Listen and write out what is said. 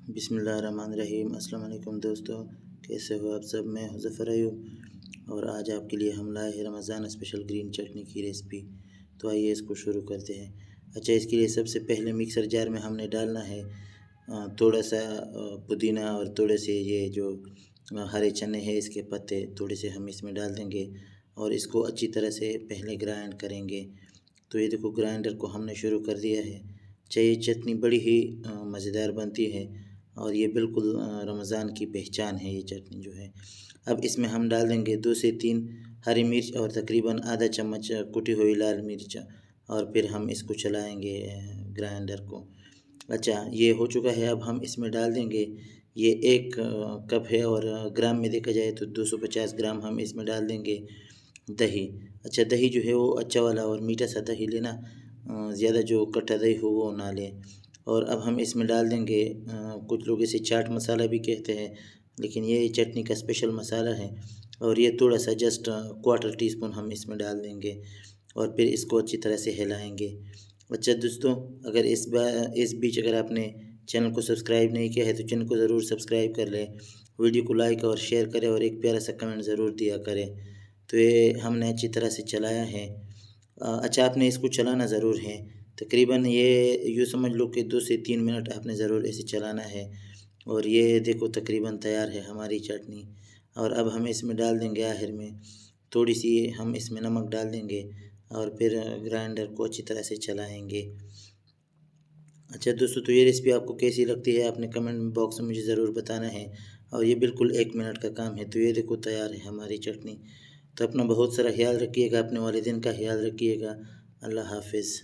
बिस्मिल्लाहिर्रहमानिर्रहीम। अस्सलाम वालेकुम दोस्तों, कैसे हो आप सब। मैं हुज़फ़र अयूब और आज आपके लिए हम लाए हैं रमज़ान स्पेशल ग्रीन चटनी की रेसिपी। तो आइए इसको शुरू करते हैं। अच्छा, इसके लिए सबसे पहले मिक्सर जार में हमने डालना है थोड़ा सा पुदीना और थोड़े से ये जो हरे चने हैं इसके पत्ते थोड़े से हम इसमें डाल देंगे और इसको अच्छी तरह से पहले ग्राइंड करेंगे। तो ये देखो ग्राइंडर को हमने शुरू कर दिया है। चाहिए चटनी बड़ी ही मज़ेदार बनती है और ये बिल्कुल रमज़ान की पहचान है ये चटनी जो है। अब इसमें हम डाल देंगे 2 से 3 हरी मिर्च और तकरीबन आधा चम्मच कुटी हुई लाल मिर्च और फिर हम इसको चलाएँगे ग्राइंडर को। अच्छा, ये हो चुका है। अब हम इसमें डाल देंगे ये 1 कप है और ग्राम में देखा जाए तो 250 ग्राम हम इसमें डाल देंगे दही। अच्छा, दही जो है वो अच्छा वाला और मीठा सा दही लेना, ज़्यादा जो कट्टा दही हो वो ना लें। और अब हम इसमें डाल देंगे कुछ लोग इसे चाट मसाला भी कहते हैं, लेकिन ये चटनी का स्पेशल मसाला है और ये थोड़ा सा जस्ट क्वार्टर टी स्पून हम इसमें डाल देंगे और फिर इसको अच्छी तरह से हिलाएंगे। अच्छा दोस्तों, अगर इस बीच अगर आपने चैनल को सब्सक्राइब नहीं किया है तो चैनल को ज़रूर सब्सक्राइब कर लें, वीडियो को लाइक और शेयर करें और एक प्यारा सा कमेंट ज़रूर दिया करें। तो ये हमने अच्छी तरह से चलाया है। अच्छा, आपने इसको चलाना ज़रूर है। तकरीबन ये यूँ समझ लो कि 2 से 3 मिनट आपने ज़रूर इसे चलाना है। और ये देखो तकरीबन तैयार है हमारी चटनी। और अब हम इसमें डाल देंगे आखिर में थोड़ी सी हम इसमें नमक डाल देंगे और फिर ग्राइंडर को अच्छी तरह से चलाएँगे। अच्छा दोस्तों, तो ये रेसिपी आपको कैसी लगती है आपने कमेंट बॉक्स में मुझे ज़रूर बताना है और ये बिल्कुल 1 मिनट का काम है। तो ये देखो तैयार है हमारी चटनी। तो अपना बहुत सारा ख्याल रखिएगा, अपने वालिदैन का ख्याल रखिएगा। अल्लाह हाफ़िज़।